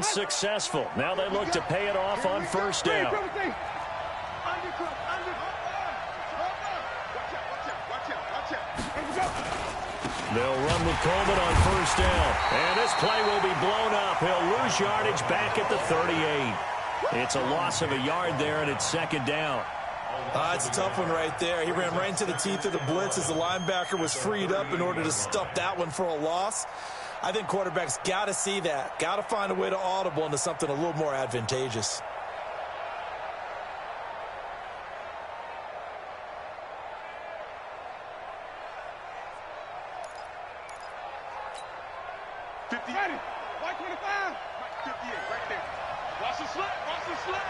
unsuccessful. Now they look to pay it off on first down. They'll run with Coleman on first down. And this play will be blown up. He'll lose yardage back at the 38. It's a loss of a yard there, and it's second down. It's a tough one right there. He ran right into the teeth of the blitz as the linebacker was freed up in order to stuff that one for a loss. I think quarterbacks got to see that. Got to find a way to audible into something a little more advantageous. White 25. 58 right there. Watch the slap. Watch the slap.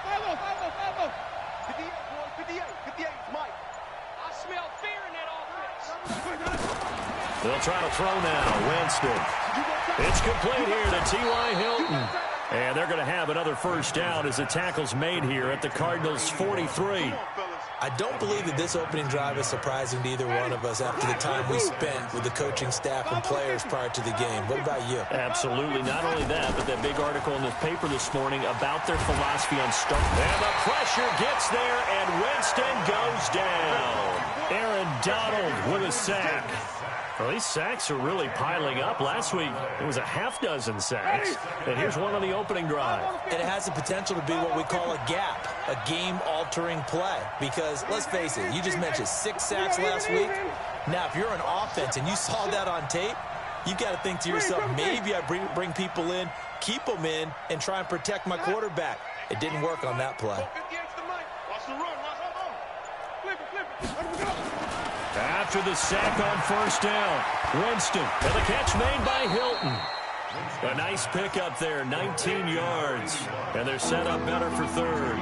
Follow. 58, boy. 58. 58 is Mike. I smell fear in that offense. They'll try to throw now. Winston. It's complete here to T.Y. Hilton. And they're going to have another first down as the tackle's made here at the Cardinals' 43. I don't believe that this opening drive is surprising to either one of us after the time we spent with the coaching staff and players prior to the game. What about you? Absolutely. Not only that, but that big article in the paper this morning about their philosophy on start. And the pressure gets there, and Winston goes down. Aaron Donald with a sack. Well, these sacks are really piling up. Last week, it was a half-dozen sacks. And here's one on the opening drive. And it has the potential to be what we call a gap, a game-altering play. Because, let's face it, you just mentioned 6 sacks last week. Now, if you're an offense and you saw that on tape, you've got to think to yourself, maybe I bring people in, keep them in, and try and protect my quarterback. It didn't work on that play. After the sack on first down, Winston, and the catch made by Hilton. A nice pickup there, 19 yards. And they're set up better for third.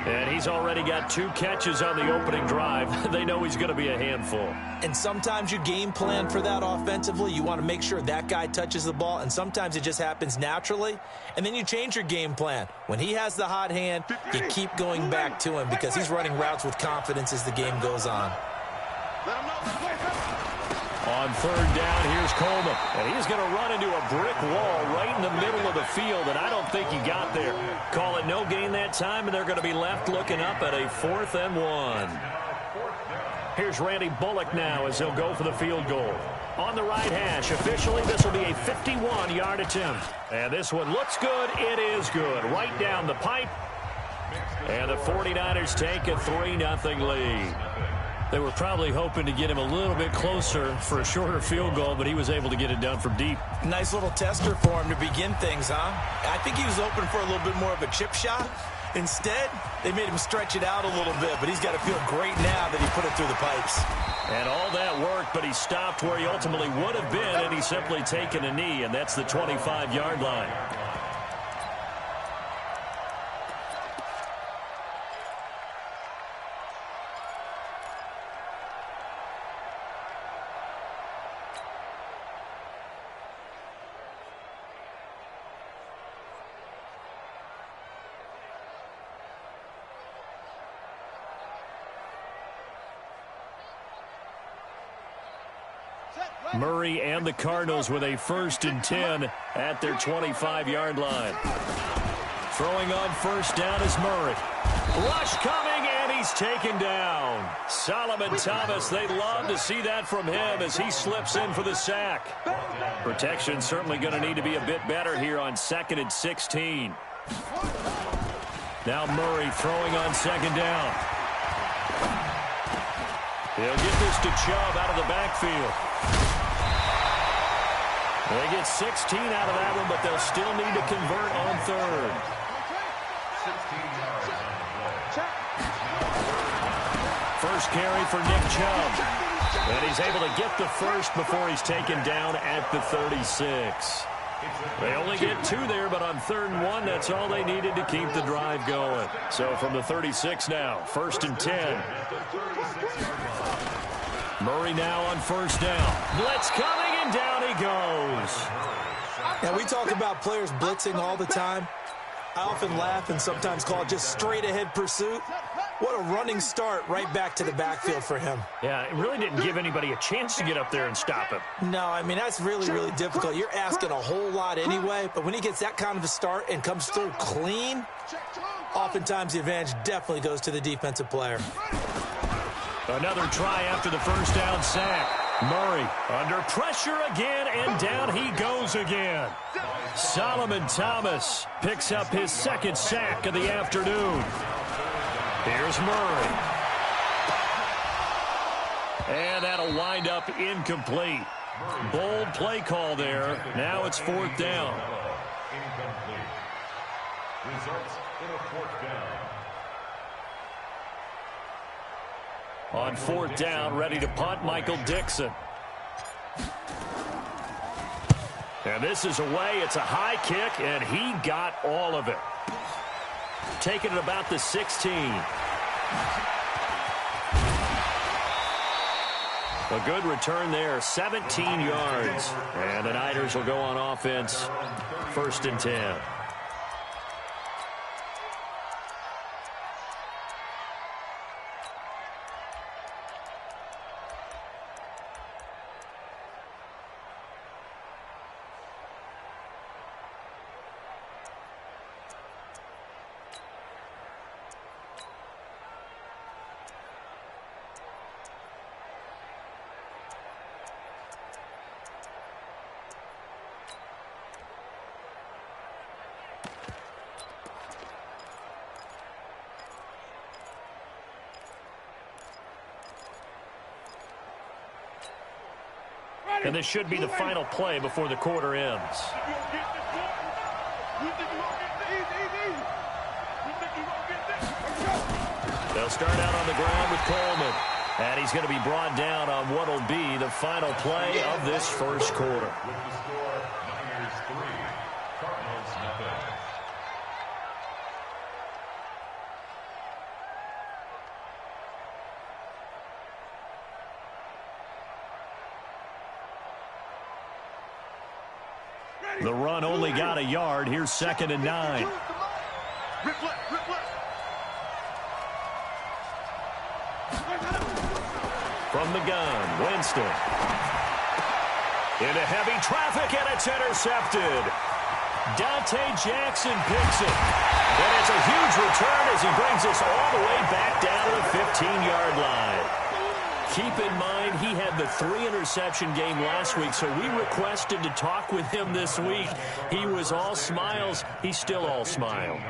And he's already got 2 catches on the opening drive. They know he's going to be a handful. And sometimes you game plan for that offensively. You want to make sure that guy touches the ball, and sometimes it just happens naturally. And then you change your game plan. When he has the hot hand, you keep going back to him because he's running routes with confidence as the game goes on. On third down, here's Coleman. And he's going to run into a brick wall right in the middle of the field, and I don't think he got there. Call it no gain that time, and they're going to be left looking up at a 4th and 1. Here's Randy Bullock now as he'll go for the field goal. On the right hash, officially, this will be a 51-yard attempt. And this one looks good. It is good. Right down the pipe. And the 49ers take a 3-0 lead. They were probably hoping to get him a little bit closer for a shorter field goal, but he was able to get it done from deep. Nice little tester for him to begin things, huh? I think he was open for a little bit more of a chip shot. Instead, they made him stretch it out a little bit, but he's got to feel great now that he put it through the pipes. And all that worked, but he stopped where he ultimately would have been, and he's simply taken a knee, and that's the 25-yard line. Murray and the Cardinals with a 1st and 10 at their 25-yard line. Throwing on first down is Murray. Rush coming, and he's taken down. Solomon Thomas, they'd love to see that from him as he slips in for the sack. Protection certainly going to need to be a bit better here on 2nd and 16. Now Murray throwing on 2nd down. He'll get this to Chubb out of the backfield. They get 16 out of that one, but they'll still need to convert on 3rd. First carry for Nick Chubb. And he's able to get the first before he's taken down at the 36. They only get 2 there, but on 3rd and 1, that's all they needed to keep the drive going. So from the 36 now, 1st and 10. Murray now on first down. Blitz coming, and down he goes. Now, we talk about players blitzing all the time. I often laugh and sometimes call it just straight-ahead pursuit. What a running start right back to the backfield for him. Yeah, it really didn't give anybody a chance to get up there and stop him. No, I mean, that's really, really difficult. You're asking a whole lot anyway, but when he gets that kind of a start and comes through clean, oftentimes the advantage definitely goes to the defensive player. Another try after the first down sack. Murray under pressure again, and down he goes again. Solomon Thomas picks up his second sack of the afternoon. Here's Murray. And that'll wind up incomplete. Bold play call there. Now it's fourth down. Incomplete. Results in a fourth down. On fourth down, ready to punt, Michael Dixon. And this is away. It's a high kick, and he got all of it. Taking it about the 16. A good return there, 17 yards. And the Niners will go on offense, 1st and 10. And this should be the final play before the quarter ends. They'll start out on the ground with Coleman. And he's going to be brought down on what will be the final play of this first quarter. With the score, Niners 3, Cardinals nothing. The run only got a yard. Here's 2nd and 9. From the gun, Winston. Into heavy traffic, and it's intercepted. Dante Jackson picks it. And it's a huge return as he brings us all the way back down to the 15-yard line. Keep in mind, he had the 3-interception game last week, so we requested to talk with him this week. He was all smiles. He's still all smile.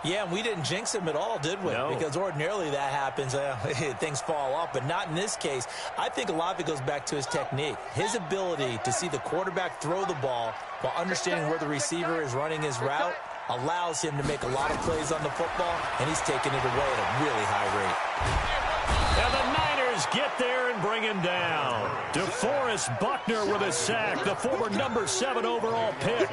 Yeah, and we didn't jinx him at all, did we? No. Because ordinarily that happens. Things fall off, but not in this case. I think a lot of it goes back to his technique. His ability to see the quarterback throw the ball while understanding where the receiver is running his route allows him to make a lot of plays on the football, and he's taking it away at a really high rate. And the Niners get there and bring him down. DeForest Buckner with a sack, the former number 7 overall pick.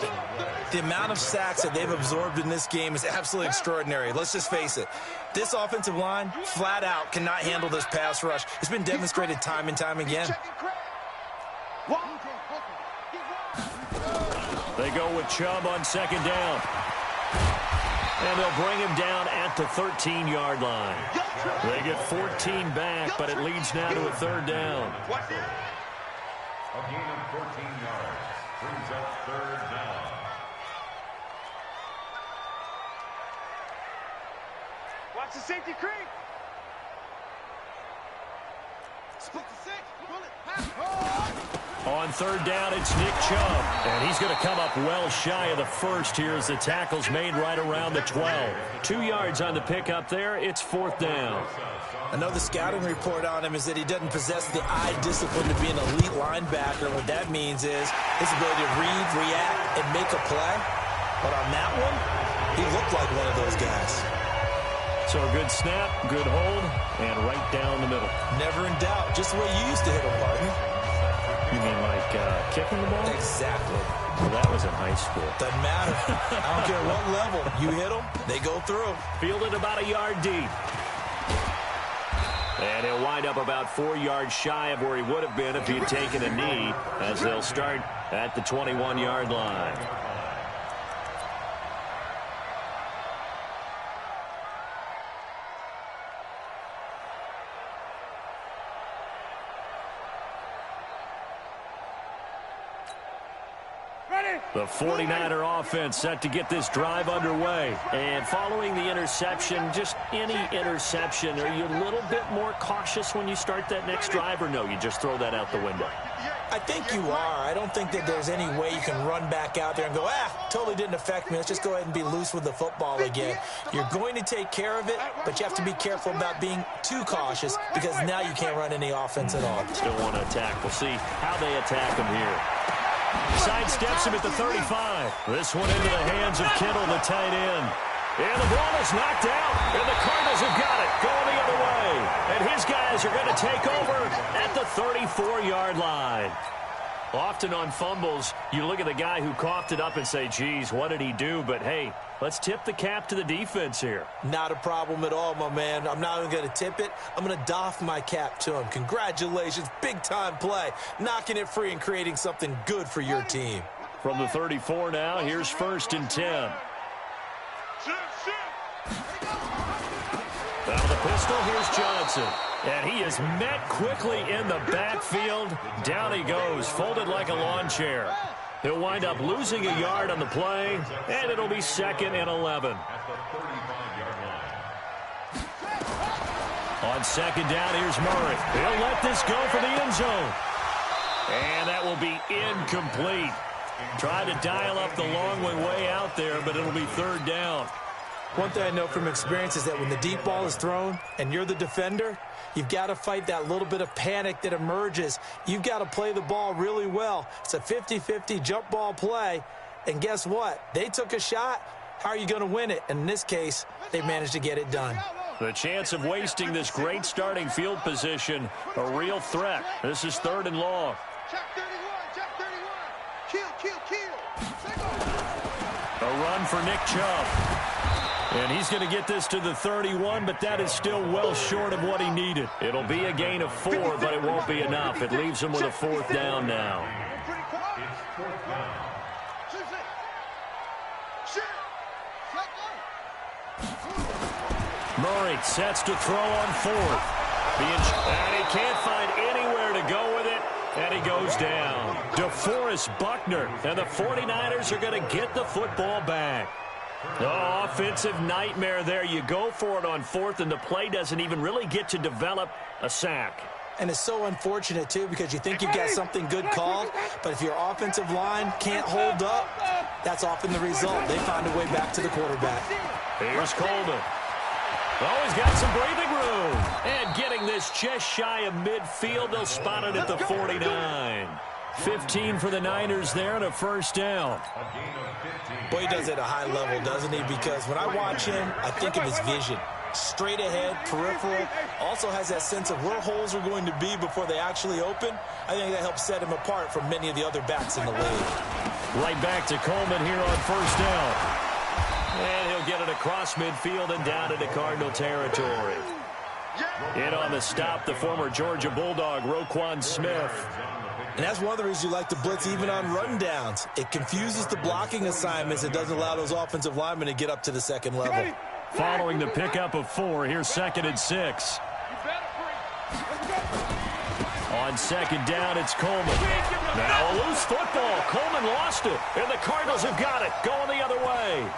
The amount of sacks that they've absorbed in this game is absolutely extraordinary. Let's just face it. This offensive line, flat out, cannot handle this pass rush. It's been demonstrated time and time again. They go with Chubb on 2nd down. And they'll bring him down at the 13-yard line. They get 14 back, but it leads now to a 3rd down. A gain of 14 yards brings up 3rd down. Watch the safety creep. Split the 6. Pull it. On 3rd down, it's Nick Chubb. And he's going to come up well shy of the first here as the tackle's made right around the 12. 2 yards on the pickup there. It's 4th down. I know the scouting report on him is that he doesn't possess the eye discipline to be an elite linebacker. What that means is his ability to read, react, and make a play. But on that one, he looked like one of those guys. So a good snap, good hold, and right down the middle. Never in doubt. Just the way you used to hit him, Martin. You mean like kicking the ball? Exactly. Well, that was in high school. Doesn't matter. I don't care what level. You hit them, they go through. Fielded about a yard deep. And he'll wind up about 4 yards shy of where he would have been if he had taken a knee, as they'll start at the 21-yard line. The 49er offense set to get this drive underway. And following the interception, just any interception, are you a little bit more cautious when you start that next drive, or no, you just throw that out the window? I think you are. I don't think that there's any way you can run back out there and go, totally didn't affect me. Let's just go ahead and be loose with the football again. You're going to take care of it, but you have to be careful about being too cautious because now you can't run any offense at all. Still want to attack. We'll see how they attack him here. Sidesteps him at the 35. This one into the hands of Kittle, the tight end. And the ball is knocked out, and the Cardinals have got it going the other way. And his guys are going to take over at the 34-yard line. Often on fumbles, you look at the guy who coughed it up and say, geez, what did he do? But, hey, let's tip the cap to the defense here. Not a problem at all, my man. I'm not even going to tip it. I'm going to doff my cap to him. Congratulations, big-time play. Knocking it free and creating something good for your team. From the 34 now, here's 1st and 10. Out of the pistol, here's Johnson. And he is met quickly in the backfield. Down he goes, folded like a lawn chair. He'll wind up losing a yard on the play, and it'll be 2nd and 11. On 2nd down, here's Murray. He'll let this go for the end zone. And that will be incomplete. Try to dial up the long way out there, but it'll be 3rd down. One thing I know from experience is that when the deep ball is thrown and you're the defender, you've got to fight that little bit of panic that emerges. You've got to play the ball really well. It's a 50-50 jump ball play. And guess what? They took a shot. How are you going to win it? And in this case, they managed to get it done. The chance of wasting this great starting field position, a real threat. This is 3rd and long. Check 31. Kill. A run for Nick Chubb. And he's going to get this to the 31, but that is still well short of what he needed. It'll be a gain of 4, but it won't be enough. It leaves him with a 4th down now. Murray sets to throw on 4th. And he can't find anywhere to go with it, and he goes down. DeForest Buckner, and the 49ers are going to get the football back. Oh, offensive nightmare there. You go for it on 4th, and the play doesn't even really get to develop a sack. And it's so unfortunate, too, because you think you've got something good called, but if your offensive line can't hold up, that's often the result. They find a way back to the quarterback. Here's Coleman. Oh, he's got some breathing room. And getting this just shy of midfield, they'll spot it at the 49. 15 for the Niners there and a 1st down. Boy, he does it at a high level, doesn't he? Because when I watch him, I think of his vision. Straight ahead, peripheral. Also has that sense of where holes are going to be before they actually open. I think that helps set him apart from many of the other backs in the league. Right back to Coleman here on 1st down. And he'll get it across midfield and down into Cardinal territory. In on the stop, the former Georgia Bulldog, Roquan Smith. And that's one of the reasons you like to blitz even on rundowns. It confuses the blocking assignments. It doesn't allow those offensive linemen to get up to the 2nd level. Following the pickup of 4, here's 2nd and 6. On 2nd down, it's Coleman. Now a loose football. Coleman lost it, and the Cardinals have got it. Going the other way.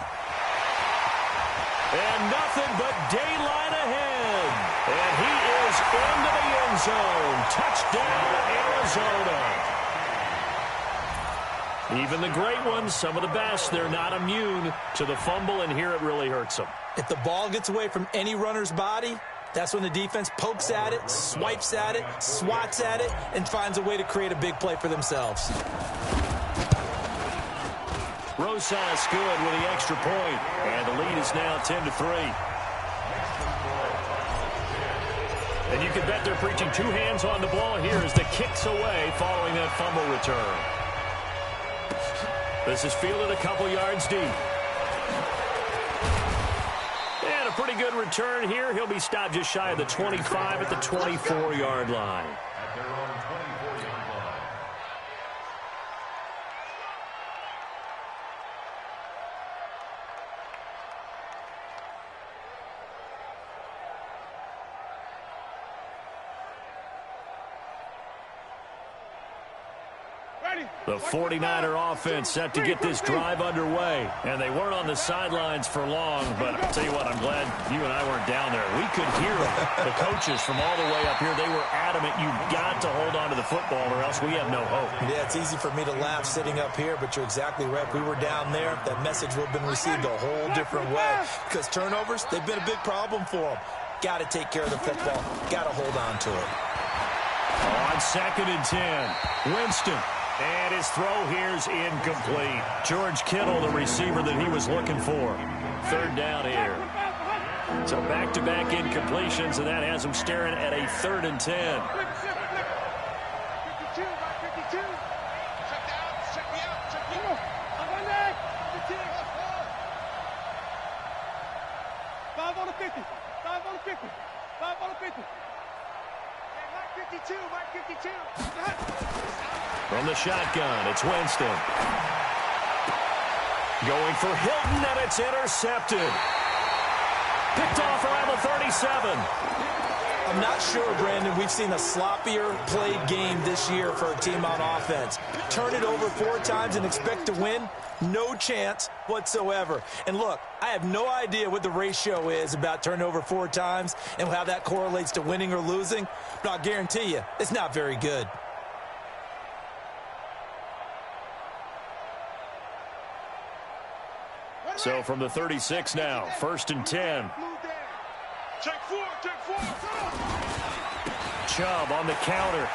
And nothing but daylight ahead. And he is into the end zone. Touchdown, Arizona. Even the great ones, some of the best, they're not immune to the fumble, and here it really hurts them. If the ball gets away from any runner's body, that's when the defense pokes at it, swipes at it, swats at it, and finds a way to create a big play for themselves. Rosas good with the extra point, and the lead is now 10-3. And you can bet they're preaching 2 hands on the ball here as the kick's away following that fumble return. This is fielded a couple yards deep. And a pretty good return here. He'll be stopped just shy of the 25 at the 24-yard line. At their own 24-yard line. The 49er offense set to get this drive underway. And they weren't on the sidelines for long, but I'll tell you what, I'm glad you and I weren't down there. We could hear them. The coaches from all the way up here, they were adamant, you've got to hold on to the football or else we have no hope. Yeah, it's easy for me to laugh sitting up here, but you're exactly right. If we were down there, that message would have been received a whole different way. Because turnovers, they've been a big problem for them. Got to take care of the football. Got to hold on to it. On 2nd and 10, Winston. And his throw here's incomplete. George Kittle, the receiver that he was looking for. 3rd down here. So back-to-back incompletions, and that has him staring at a 3rd and 10. 52, right 52. Check me out, check me out, check me out. I'm on that. 5 on the 50, 5 on the 50, 5 on the 50. Mike 52, Mike 52. From the shotgun, it's Winston. Going for Hilton, and it's intercepted. Picked off around the 37. I'm not sure, Brandon, we've seen a sloppier played game this year for a team on offense. Turn it over 4 times and expect to win? No chance whatsoever. And look, I have no idea what the ratio is about turning over 4 times and how that correlates to winning or losing, but I'll guarantee you, it's not very good. So from the 36 now, 1st and 10. Check 4, check 4. Chubb on the counter.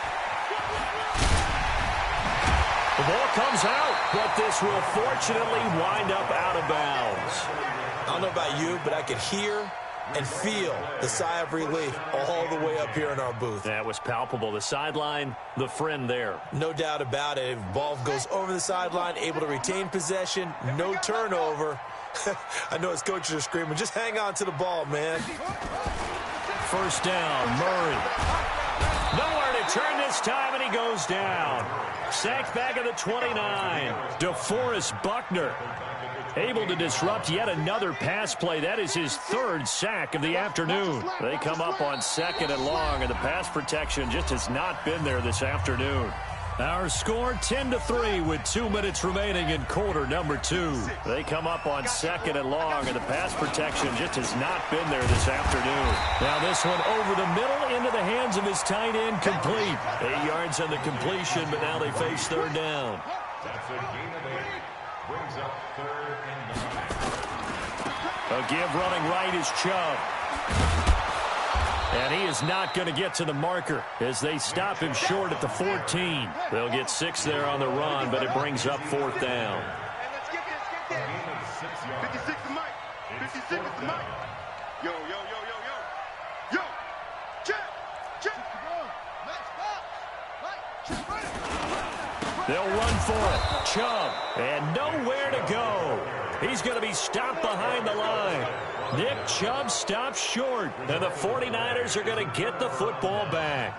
The ball comes out, but this will fortunately wind up out of bounds. I don't know about you, but I could hear and feel the sigh of relief all the way up here in our booth. That was palpable. The sideline, the friend there. No doubt about it. Ball goes over the sideline, able to retain possession, no turnover. I know his coaches are screaming, just hang on to the ball, man. 1st down, Murray. Nowhere to turn this time, and he goes down. Sacked back at the 29. DeForest Buckner able to disrupt yet another pass play. That is his 3rd sack of the afternoon. They come up on 2nd and long, and the pass protection just has not been there this afternoon. Our score 10-3 with 2 minutes remaining in quarter number 2. They come up on 2nd and long, and the pass protection just has not been there this afternoon. Now this one over the middle into the hands of his tight end, complete. 8 yards on the completion, but now they face 3rd down. That's a gain of 8. Brings up 3rd and 9. A give running right is Chubb. And he is not going to get to the marker as they stop him short at the 14. They'll get 6 there on the run, but it brings up 4th down. Hey, let's get this. 56 to Mike. 56 to Mike. Yo, yo, yo, yo, yo. Yo. Check. Check. They'll run for it. Chubb. And nowhere to go. He's going to be stopped behind the line. Nick Chubb stops short, and the 49ers are going to get the football back.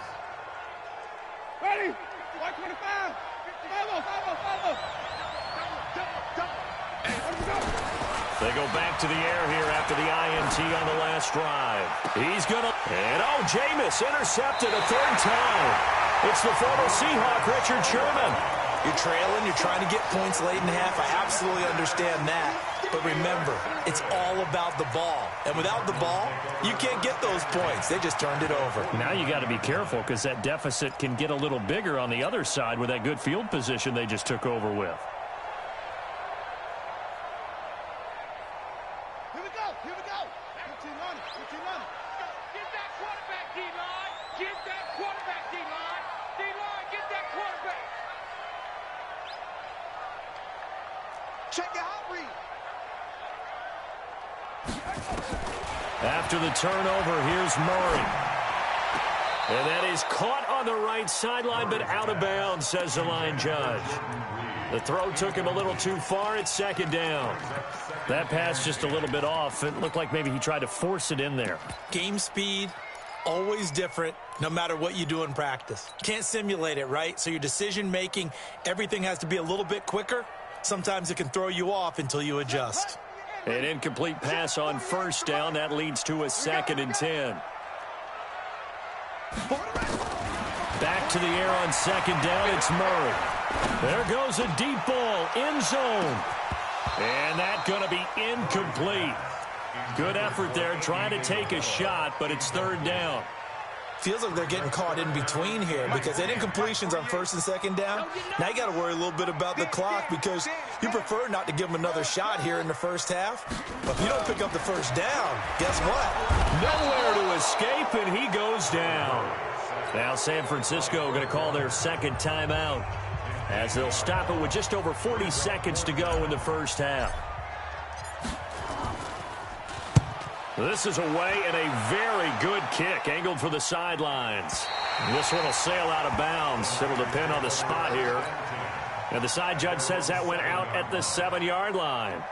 Ready? 125. 5-0. They go back to the air here after the INT on the last drive. He's going to... And, Jameis intercepted a 3rd time. It's the former Seahawk, Richard Sherman. You're trailing, you're trying to get points late in half. I absolutely understand that. But remember, it's all about the ball. And without the ball, you can't get those points. They just turned it over. Now you got to be careful because that deficit can get a little bigger on the other side with that good field position they just took over with. Here we go. Here we go. 15 running. Get that quarterback, D-line. Get that quarterback, D-line. D-line, get that quarterback. Check your hot read. After the turnover, here's Murray. And that is caught on the right sideline, but out of bounds, says the line judge. The throw took him a little too far. It's 2nd down. That pass just a little bit off. It looked like maybe he tried to force it in there. Game speed, always different, no matter what you do in practice. Can't simulate it, right? So your decision-making, everything has to be a little bit quicker. Sometimes it can throw you off until you adjust. An incomplete pass on 1st down. That leads to a 2nd and 10. Back to the air on 2nd down. It's Murray. There goes a deep ball, end zone. And that's going to be incomplete. Good effort there, trying to take a shot, but it's third down. Feels like they're getting caught in between here because they did incompletions on first and second down. Now you got to worry a little bit about the clock because you prefer not to give them another shot here in the first half. But if you don't pick up the first down, guess what? Nowhere to escape, and he goes down. Now San Francisco going to call their second timeout as they'll stop it with just over 40 seconds to go in the first half. This is away and a very good kick angled for the sidelines. This one will sail out of bounds. It'll depend on the spot here. And the side judge says that went out at the 7-yard line.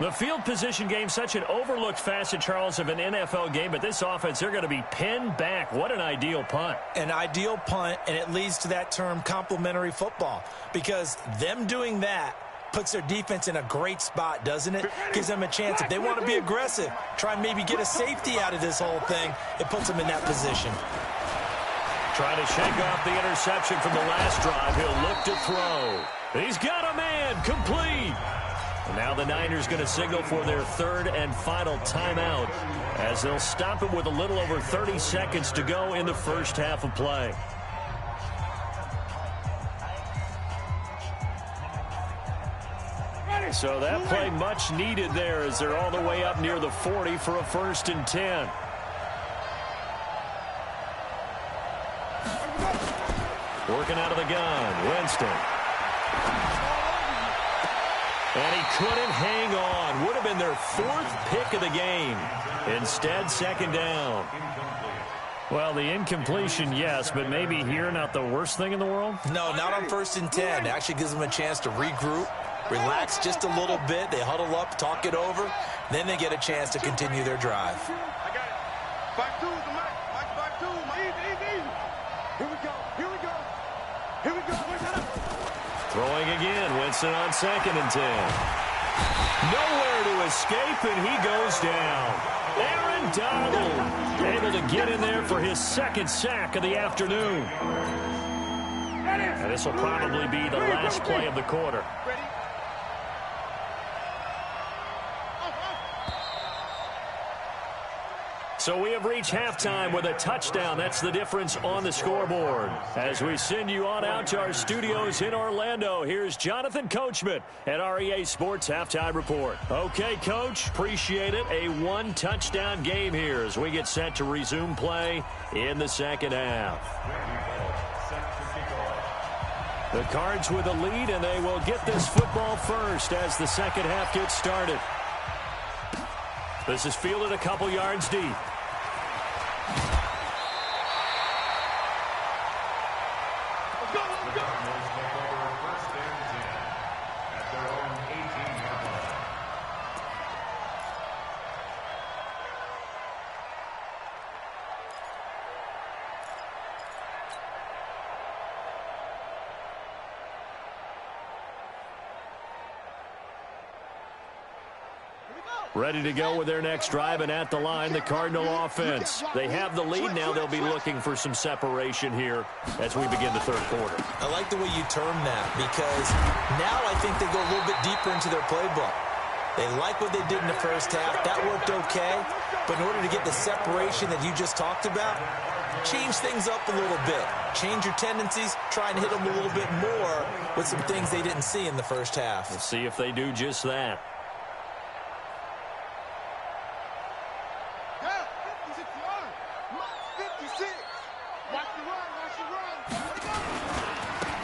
The field position game, such an overlooked facet, Charles, of an NFL game. But this offense, they're going to be pinned back. What an ideal punt. An ideal punt, and it leads to that term complementary football. Because them doing that puts their defense in a great spot, doesn't it? Gives them a chance. If they want to be aggressive, try and maybe get a safety out of this whole thing, it puts them in that position. Trying to shake off the interception from the last drive. He'll look to throw. He's got a man, complete. And now the Niners going to signal for their third and final timeout as they'll stop it with a little over 30 seconds to go in the first half of play. So that play much needed there as they're all the way up near the 40 for a 1st and 10. Working out of the gun, Winston. And he couldn't hang on. Would have been their 4th pick of the game. Instead, second down. Well, the incompletion, yes, but maybe here not the worst thing in the world? No, not on 1st and 10. It actually gives them a chance to regroup, relax just a little bit. They huddle up, talk it over. Then they get a chance to continue their drive. I got it. 5-2 is the mic. Mike 5-2. Easy. Here we go. Here we go. Throwing again. Winston on 2nd and 10. Nowhere to escape, and he goes down. Aaron Donald able to get in there for his 2nd sack of the afternoon. And this will probably be the last play of the quarter. So we have reached halftime with a touchdown. That's the difference on the scoreboard. As we send you on out to our studios in Orlando, here's Jonathan Coachman at REA Sports Halftime Report. Okay, Coach, appreciate it. A 1-touchdown game here as we get set to resume play in the second half. The Cards with a lead, and they will get this football first as the second half gets started. This is fielded a couple yards deep. Ready to go with their next drive, and at the line, the Cardinal offense. They have the lead now. They'll be looking for some separation here as we begin the third quarter. I like the way you term that because now I think they go a little bit deeper into their playbook. They like what they did in the first half. That worked okay. But in order to get the separation that you just talked about, change things up a little bit. Change your tendencies. Try and hit them a little bit more with some things they didn't see in the first half. We'll see if they do just that.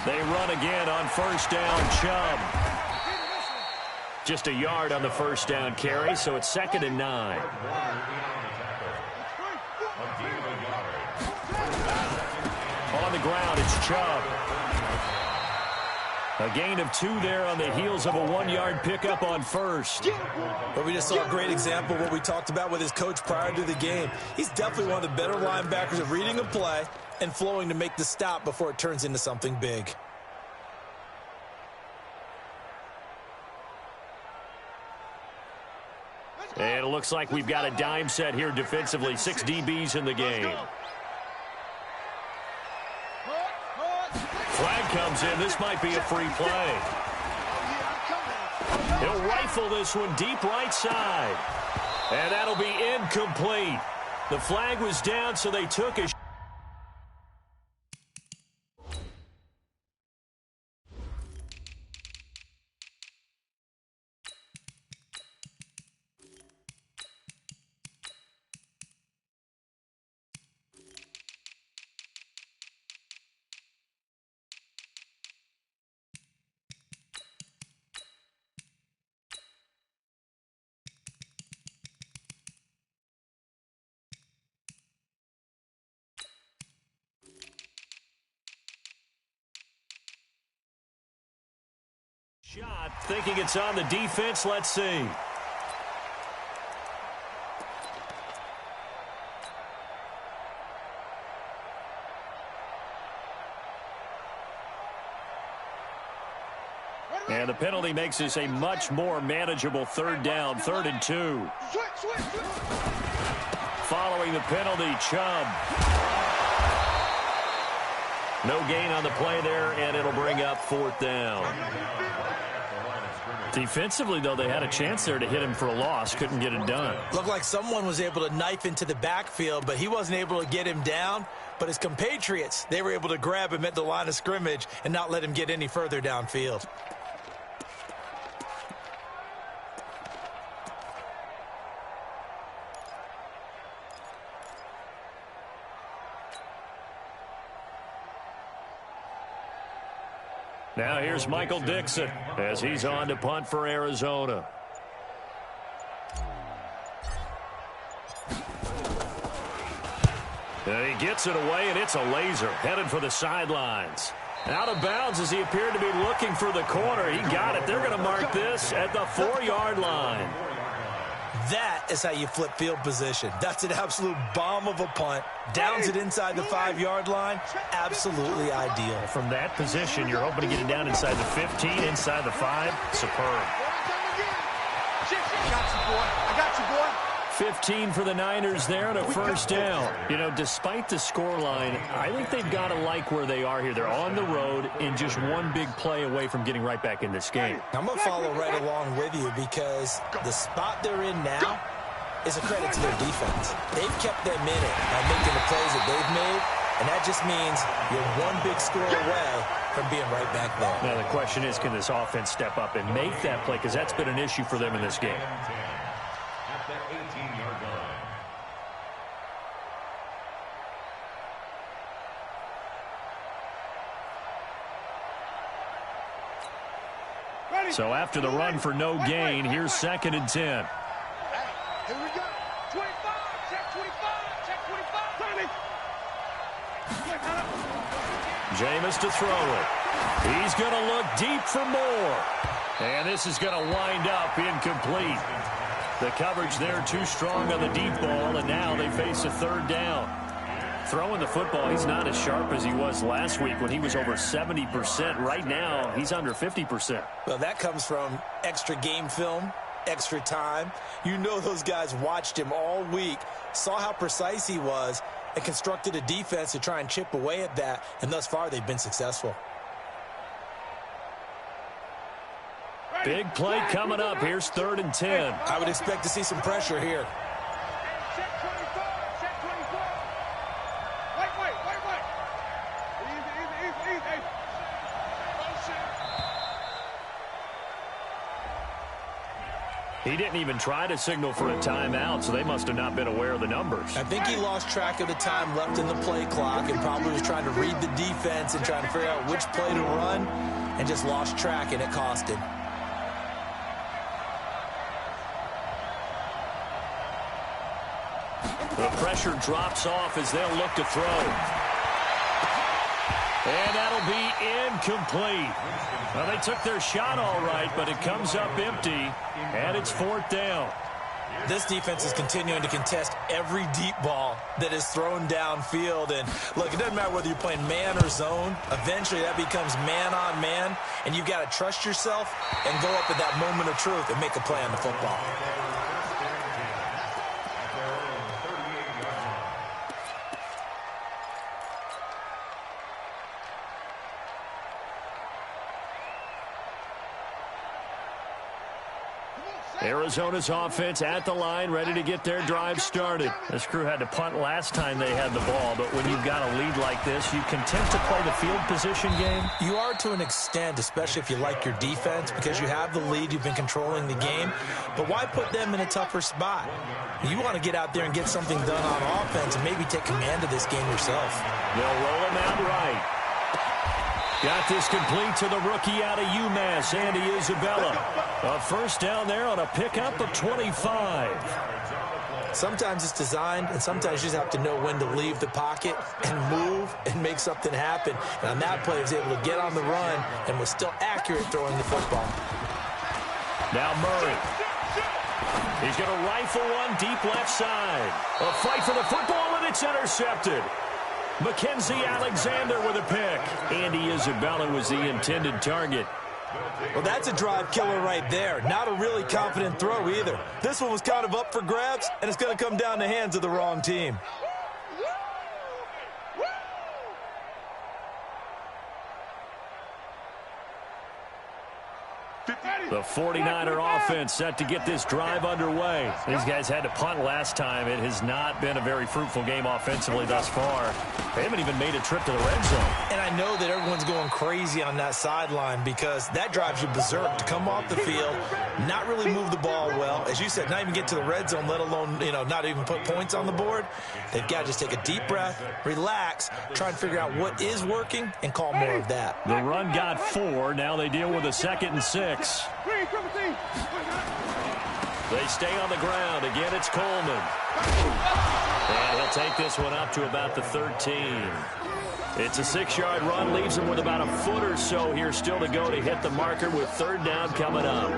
They run again on first down, Chubb. Just a yard on the first down carry, so it's 2nd and 9. On the ground, it's Chubb. A gain of 2 there on the heels of a 1-yard pickup on first. But we just saw a great example of what we talked about with his coach prior to the game. He's definitely one of the better linebackers at reading a play and flowing to make the stop before it turns into something big. And it looks like we've got a dime set here defensively. 6 DBs in the game. Flag comes in. This might be a free play. He'll rifle this one deep right side. And that'll be incomplete. The flag was down, so they took a shot, thinking it's on the defense. Let's see. And the penalty makes this a much more manageable third down, 3rd and 2. Following the penalty, Chubb. No gain on the play there, and it'll bring up 4th down. Defensively, though, they had a chance there to hit him for a loss. Couldn't get it done. Looked like someone was able to knife into the backfield, but he wasn't able to get him down. But his compatriots, they were able to grab him at the line of scrimmage and not let him get any further downfield. Now here's Michael Dixon as he's on to punt for Arizona. And he gets it away, and it's a laser headed for the sidelines. Out of bounds as he appeared to be looking for the corner. He got it. They're going to mark this at the 4-yard line. That is how you flip field position. That's an absolute bomb of a punt. Downs it inside the 5-yard line. Absolutely ideal. From that position, you're hoping to get it down inside the 15, inside the 5. Superb. I got you, boy. I got you, boy. 15 for the Niners there and a first down. You know, despite the scoreline, I think they've got to like where they are here. They're on the road and just one big play away from getting right back in this game. I'm going to follow right along with you because the spot they're in now is a credit to their defense. They've kept them in it by making the plays that they've made, and that just means you're one big score away from being right back there. Now the question is, can this offense step up and make that play? Because that's been an issue for them in this game. At the 18-yard line. So after the run for no gain, here's 2nd and 10. Here we go. 25. Check 25. Check 25. Jameis to throw it. He's going to look deep for more. And this is going to wind up incomplete. The coverage there too strong on the deep ball, and now they face a 3rd down. Throwing the football, he's not as sharp as he was last week when he was over 70%. Right now, he's under 50%. Well, that comes from extra game film, extra time. You know those guys watched him all week, saw how precise he was, and constructed a defense to try and chip away at that, and thus far they've been successful. Big play coming up. Here's 3rd and 10. I would expect to see some pressure here. Check 24. Check 24. Wait. Easy. He didn't even try to signal for a timeout, so they must have not been aware of the numbers. I think he lost track of the time left in the play clock and probably was trying to read the defense and trying to figure out which play to run and just lost track, and it cost him. The pressure drops off as they'll look to throw. And that'll be incomplete. Well, they took their shot all right, but it comes up empty, and it's 4th down. This defense is continuing to contest every deep ball that is thrown downfield. And, look, it doesn't matter whether you're playing man or zone. Eventually, that becomes man-on-man, and you've got to trust yourself and go up at that moment of truth and make a play on the football. Arizona's offense at the line, ready to get their drive started. This crew had to punt last time they had the ball, but when you've got a lead like this, you content to play the field position game? You are to an extent, especially if you like your defense, because you have the lead, you've been controlling the game. But why put them in a tougher spot? You want to get out there and get something done on offense and maybe take command of this game yourself. They'll roll him out right. Got this complete to the rookie out of UMass, Andy Isabella. A first down there on a pickup of 25. Sometimes it's designed, and sometimes you just have to know when to leave the pocket and move and make something happen. And on that play, he was able to get on the run and was still accurate throwing the football. Now Murray. He's going to rifle one deep left side. A fight for the football, and it's intercepted. Mackenzie Alexander with a pick. Andy Isabella was the intended target. Well, that's a drive killer right there. Not a really confident throw either. This one was kind of up for grabs, and it's going to come down the hands of the wrong team. The 49er offense set to get this drive underway. These guys had to punt last time. It has not been a very fruitful game offensively thus far. They haven't even made a trip to the red zone. And I know that everyone's going crazy on that sideline because that drives you berserk to come off the field, not really move the ball well. As you said, not even get to the red zone, let alone, not even put points on the board. They've got to just take a deep breath, relax, try and figure out what is working, and call more of that. The run got 4. Now they deal with a 2nd and 6. They stay on the ground. Again, it's Coleman. And he'll take this one up to about the 13. It's a 6-yard run. Leaves him with about a foot or so here still to go to hit the marker with 3rd down coming up.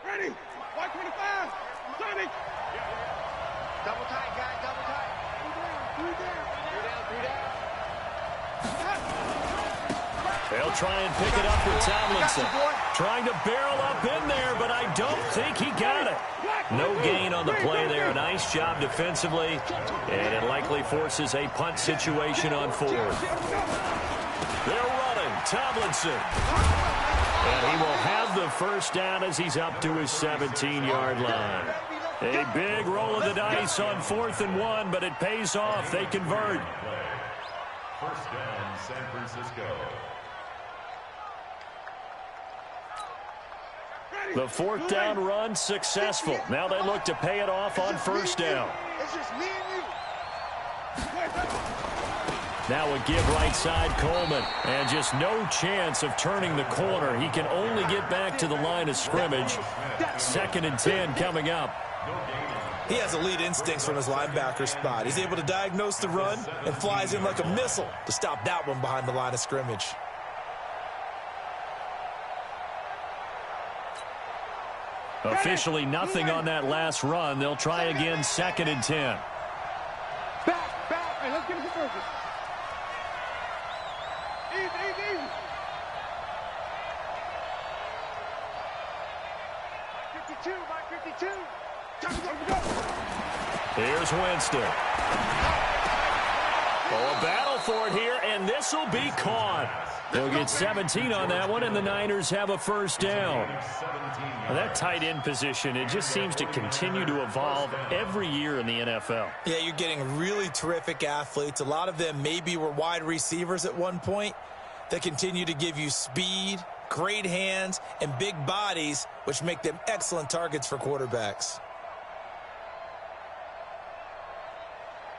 Ready? 125. 30. Double tight, guys. Double tight. 3 down. 3 down. They'll try and pick it up with Tomlinson. Trying to barrel up in there, but I don't think he got it. No gain on the play there. Nice job defensively, and it likely forces a punt situation on 4th. They're running. Tomlinson. And he will have the first down as he's up to his 17-yard line. A big roll of the dice on 4th and 1, but it pays off. They convert. First down, San Francisco. The 4th down run successful. Now they look to pay it off on 1st down. It's just me and you. Now a give right side Coleman. And just no chance of turning the corner. He can only get back to the line of scrimmage. 2nd and 10 coming up. He has elite instincts from his linebacker spot. He's able to diagnose the run and flies in like a missile to stop that one behind the line of scrimmage. Officially nothing on that last run. They'll try again 2nd and 10. Back. Hey, let's get it to Ferguson. Easy. 52, Mike 52. Time to go. Here's Winston. Oh, a battle for it here, and this will be caught. They'll get 17 on that one, and the Niners have a first down. Now, that tight end position, it just seems to continue to evolve every year in the NFL. Yeah, you're getting really terrific athletes. A lot of them maybe were wide receivers at one point. They continue to give you speed, great hands, and big bodies, which make them excellent targets for quarterbacks.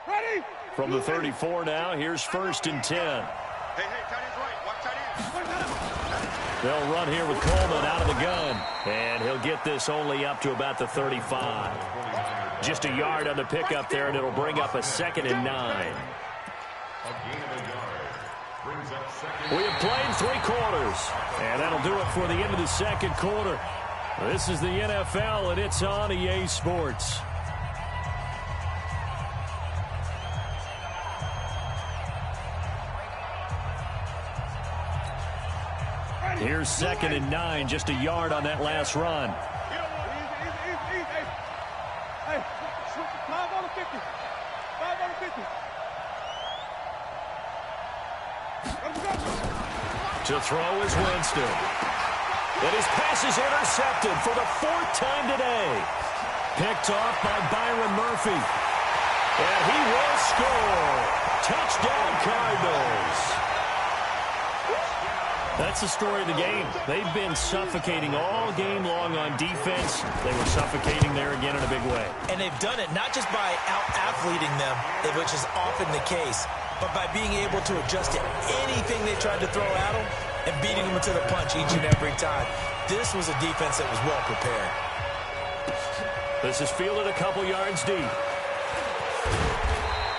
Ready? From the 34 now, here's 1st and 10. Hey, tight end's right. Watch tight end. They'll run here with Coleman out of the gun. And he'll get this only up to about the 35. Just a yard on the pickup there, and it'll bring up a 2nd and 9. We have played 3 quarters. And that'll do it for the end of the 2nd quarter. This is the NFL, and it's on EA Sports. Here's 2nd and 9, just a yard on that last run. Hey, 5 on the 50. 5 on the 50. To throw is Winston. And his pass is intercepted for the 4th time today. Picked off by Byron Murphy. And he will score. Touchdown, Cardinals. That's the story of the game. They've been suffocating all game long on defense. They were suffocating there again in a big way. And they've done it not just by out-athleting them, which is often the case, but by being able to adjust to anything they tried to throw at them and beating them to the punch each and every time. This was a defense that was well prepared. This is fielded a couple yards deep.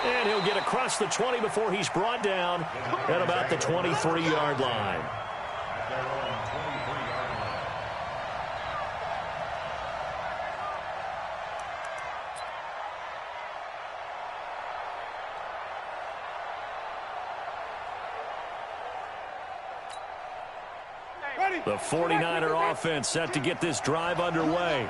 And he'll get across the 20 before he's brought down at about the 23-yard line. The 49er offense set to get this drive underway.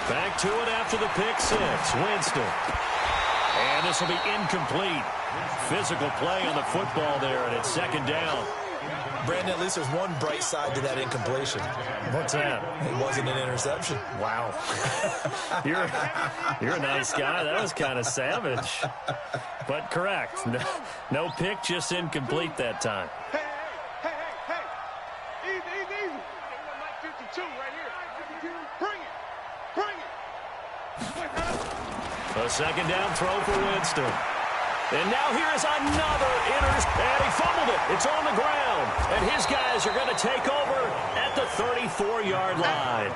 Back to it after the pick six. Winston. And this will be incomplete. Physical play on the football there, and it's 2nd down. Brandon, at least there's one bright side to that incompletion. What's that? It wasn't an interception. Wow. You're a nice guy. That was kind of savage. But correct. No pick, just incomplete that time. Hey. Easy. Mike 52 right here. Bring it. A 2nd down throw for Winston. And now here is another and he fumbled it. It's on the ground. And his guys are going to take over at the 34-yard line.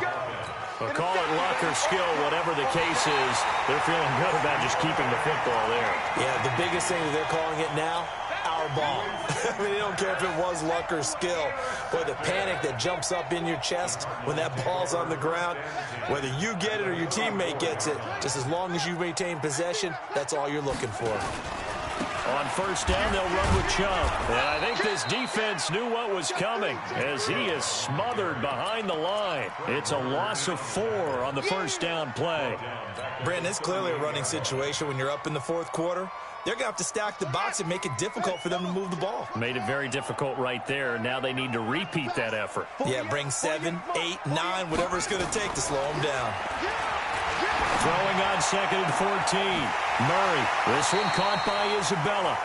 We'll call it luck or skill, whatever the case is. They're feeling good about just keeping the football there. Yeah, the biggest thing that they're calling it now, our ball. I mean, they don't care if it was luck or skill. Boy, the panic that jumps up in your chest when that ball's on the ground, whether you get it or your teammate gets it, just as long as you maintain possession, that's all you're looking for. On 1st down, they'll run with Chubb. And I think this defense knew what was coming as he is smothered behind the line. It's a loss of 4 on the 1st down play. Brandon, it's clearly a running situation when you're up in the 4th quarter. They're going to have to stack the box and make it difficult for them to move the ball. Made it very difficult right there. Now they need to repeat that effort. Yeah, bring 7, 8, 9, whatever it's going to take to slow them down. Throwing on 2nd and 14. Murray. This one caught by Isabella.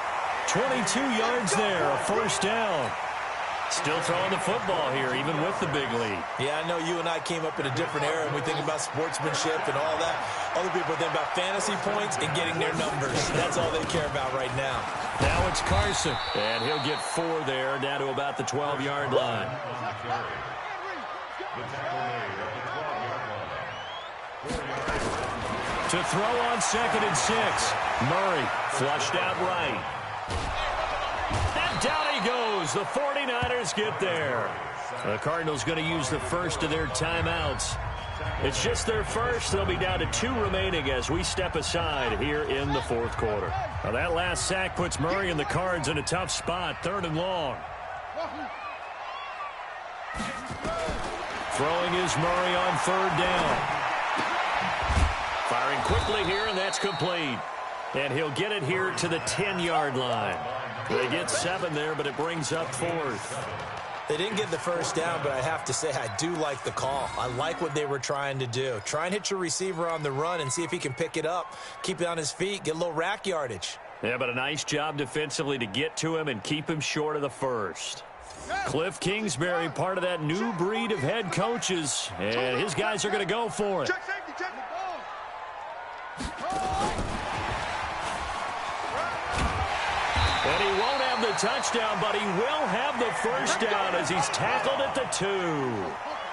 22 yards there, a 1st down. Still throwing the football here, even with the big lead. Yeah, I know you and I came up in a different era, and we think about sportsmanship and all that. Other people think about fantasy points and getting their numbers. That's all they care about right now. Now it's Carson, and he'll get 4 there, down to about the 12-yard line. To throw on 2nd and 6. Murray flushed out right. And down he goes. The 49ers get there. The Cardinals going to use the first of their timeouts. It's just their first. They'll be down to 2 remaining as we step aside here in the 4th quarter. Now that last sack puts Murray and the Cards in a tough spot. 3rd and long. Throwing is Murray on 3rd down. Firing quickly here, and that's complete. And he'll get it here to the 10-yard line. They get 7 there, but it brings up 4th. They didn't get the 1st down, but I have to say I do like the call. I like what they were trying to do. Try and hit your receiver on the run and see if he can pick it up, keep it on his feet, get a little rack yardage. Yeah, but a nice job defensively to get to him and keep him short of the 1st. Cliff Kingsbury, part of that new breed of head coaches, and his guys are going to go for it. And he won't have the touchdown, but he will have the 1st down as he's tackled at the 2.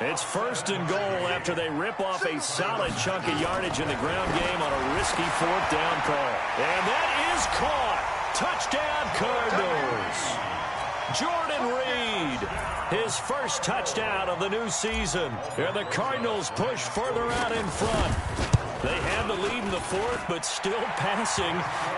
It's 1st and goal after they rip off a solid chunk of yardage in the ground game on a risky 4th down call. And that is caught. Touchdown, Cardinals. Jordan Reed, his first touchdown of the new season. And the Cardinals push further out in front. They have the lead in the fourth, but still passing.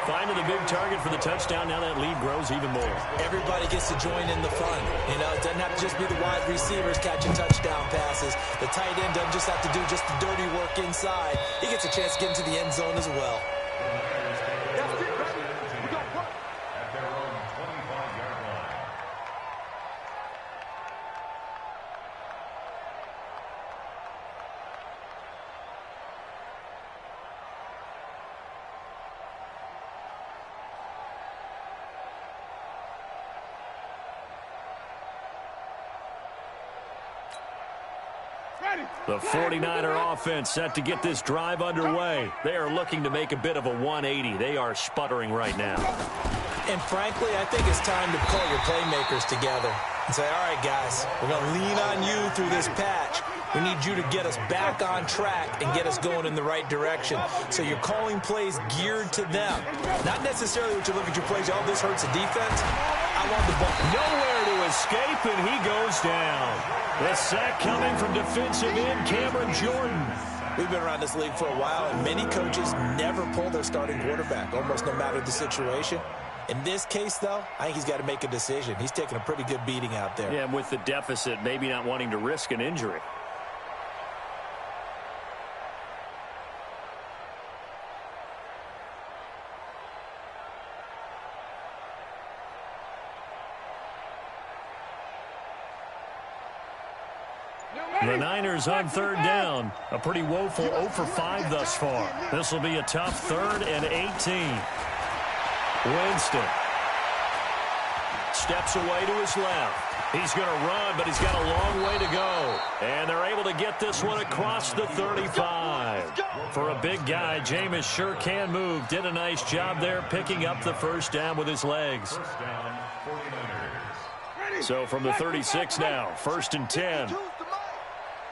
Finding the big target for the touchdown. Now that lead grows even more. Everybody gets to join in the fun. You know, it doesn't have to just be the wide receivers catching touchdown passes. The tight end doesn't just have to do just the dirty work inside. He gets a chance to get into the end zone as well. The 49er offense set to get this drive underway. They are looking to make a bit of a 180. They are sputtering right now. And frankly, I think it's time to call your playmakers together and say, all right, guys, we're going to lean on you through this patch. We need you to get us back on track and get us going in the right direction. So you're calling plays geared to them. Not necessarily what you look at your plays, oh, this hurts the defense. I want the ball. Nowhere to escape, and he goes down. The sack coming from defensive end Cameron Jordan. We've been around this league for a while, and many coaches never pull their starting quarterback, almost no matter the situation. In this case, though, I think he's got to make a decision. He's taking a pretty good beating out there. Yeah, with the deficit, maybe not wanting to risk an injury. The Niners on third down. A pretty woeful 0 for 5 thus far. This will be a tough 3rd and 18. Winston steps away to his left. He's going to run, but he's got a long way to go. And they're able to get this one across the 35. For a big guy, Jameis sure can move. Did a nice job there picking up the first down with his legs. So from the 36 now, 1st and 10.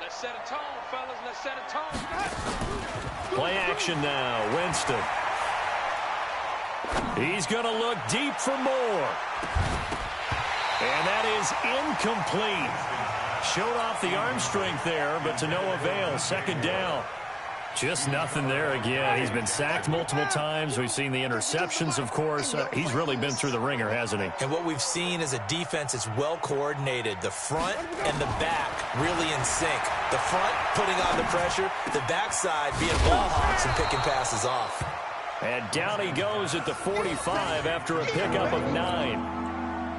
Let's set a tone, fellas. Let's set a tone. Play action now. Winston. He's going to look deep for more. And that is incomplete. Showed off the arm strength there, but to no avail. 2nd down. Just nothing there again. He's been sacked multiple times. We've seen the interceptions, of course. He's really been through the ringer, hasn't he? And what we've seen is a defense that's well coordinated. The front and the back really in sync. The front putting on the pressure. The backside being ball hawks and picking passes off. And down he goes at the 45 after a pickup of 9.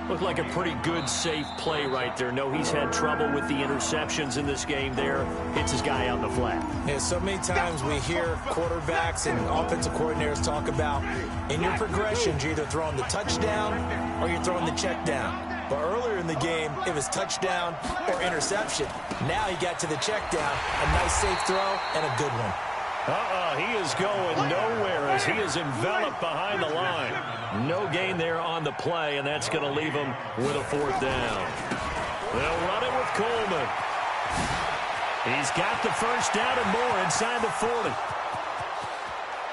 Looked like a pretty good, safe play right there. No, he's had trouble with the interceptions in this game there. Hits his guy out in the flat. Yeah, so many times we hear quarterbacks and offensive coordinators talk about in your progressions, you're either throwing the touchdown or you're throwing the check down. But earlier in the game, it was touchdown or interception. Now he got to the check down, a nice safe throw and a good one. He is going nowhere as he is enveloped behind the line. No gain there on the play, and that's going to leave him with a 4th down. They'll run it with Coleman. He's got the first down and more inside the 40.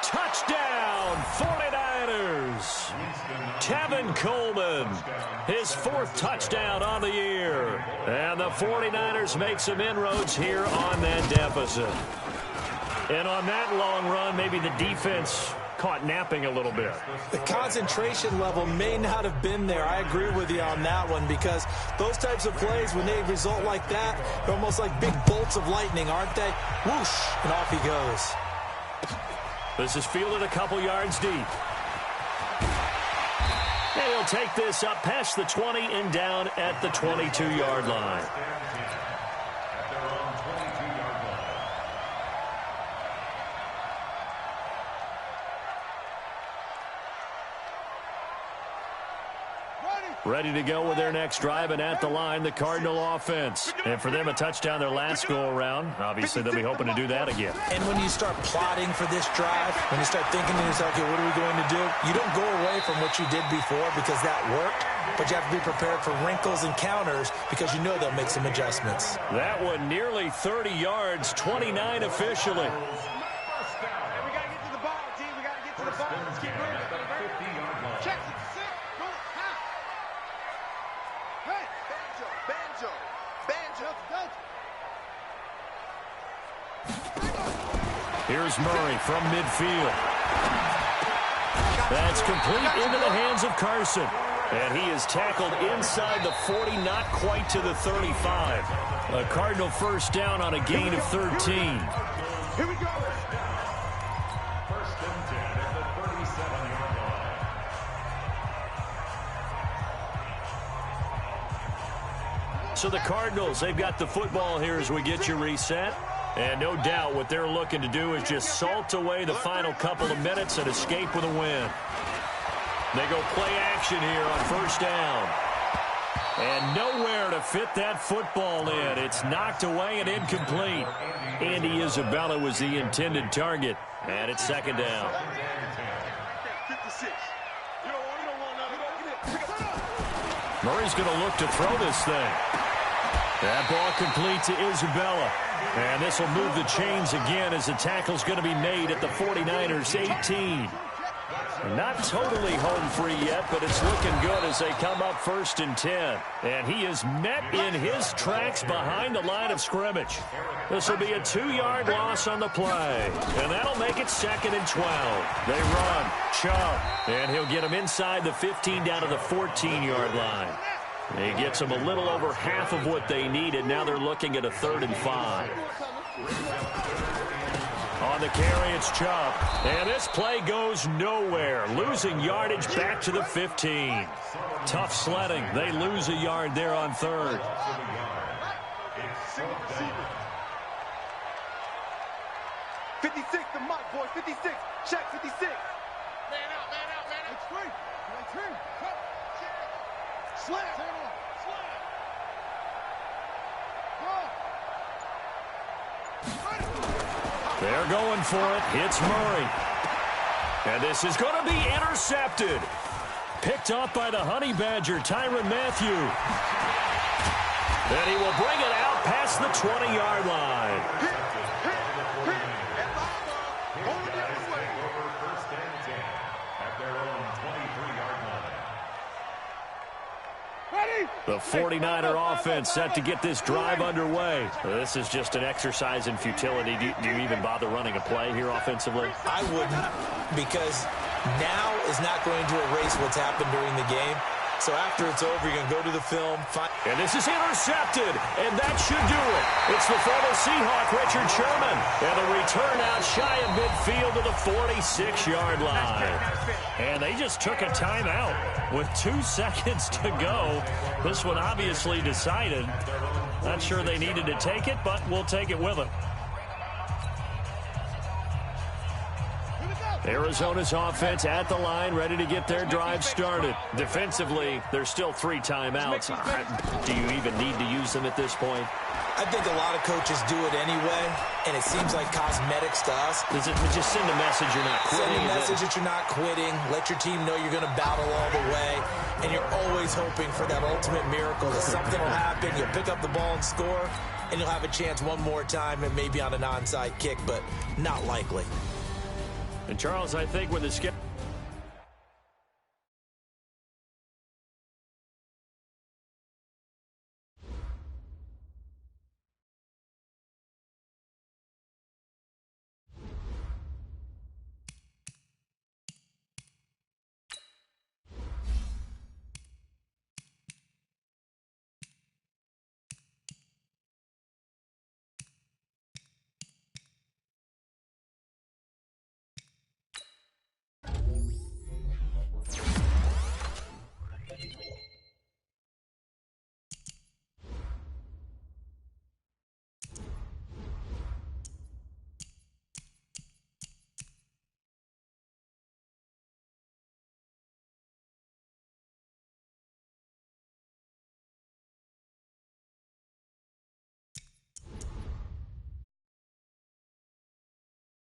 Touchdown, 49ers. Tevin Coleman, his 4th touchdown on the year. And the 49ers make some inroads here on that deficit. And on that long run, maybe the defense caught napping a little bit. The concentration level may not have been there. I agree with you on that one because those types of plays, when they result like that, they're almost like big bolts of lightning, aren't they? Whoosh, and off he goes. This is fielded a couple yards deep. And he'll take this up past the 20 and down at the 22-yard line. Ready to go with their next drive, and at the line, the Cardinal offense. And for them, a touchdown their last go-around. Obviously, they'll be hoping to do that again. And when you start plotting for this drive, when you start thinking to yourself, okay, what are we going to do? You don't go away from what you did before because that worked, but you have to be prepared for wrinkles and counters because you know they'll make some adjustments. That one nearly 30 yards, 29 officially. We got to get to the ball, team. We got to get to the ball. Let's get rid of it. Check it. Hey, Banjo. Here's Murray from midfield. That's complete into the hands of Carson. And he is tackled inside the 40, not quite to the 35. A Cardinal first down on a gain of 13. Here we go. First and 10 at the 37-yard line. So the Cardinals, they've got the football here as we get you reset. And no doubt what they're looking to do is just salt away the final couple of minutes and escape with a win. They go play action here on first down. And nowhere to fit that football in. It's knocked away and incomplete. Andy Isabella was the intended target. And it's second down. 56. Murray's going to look to throw this thing. That ball complete to Isabella. And this will move the chains again as the tackle's going to be made at the 49ers 18. Not totally home free yet, but it's looking good as they come up first and 10. And he is met in his tracks behind the line of scrimmage. This will be a 2-yard loss on the play. And that'll make it second and 12. They run. Chubb. And he'll get him inside the 15 down to the 14-yard line. He gets them a little over half of what they needed. Now they're looking at a 3rd and 5. On the carry, it's Chubb. And this play goes nowhere. Losing yardage back to the 15. Tough sledding. They lose a yard there on 3rd. 56, the mark, boys. 56. Check 56. Man out, man out, man out. It's free. Turn. Slam. Turn on. They're going for it. Hits Murray. And this is going to be intercepted. Picked off by the Honey Badger, Tyrann Mathieu. And he will bring it out past the 20-yard line. First and 10 at their own 23-yard line. The 49er offense set to get this drive underway. This is just an exercise in futility. Do you even bother running a play here offensively? I wouldn't, because now is not going to erase what's happened during the game. So after it's over, you're going to go to the film. And this is intercepted, and that should do it. It's the former Seahawk, Richard Sherman. And a return out shy of midfield to the 46-yard line. And they just took a timeout with 2 seconds to go. This one obviously decided. Not sure they needed to take it, but we'll take it with them. Arizona's offense at the line, ready to get their drive started. Defensively, there's still 3 timeouts. Do you even need to use them at this point? I think a lot of coaches do it anyway, and it seems like cosmetics to us. Does it just send a message you're not quitting? Send a message that you're not quitting. Let your team know you're going to battle all the way, and you're always hoping for that ultimate miracle that something will happen. You'll pick up the ball and score, and you'll have a chance one more time and maybe on an onside kick, but not likely. And Charles, I think when the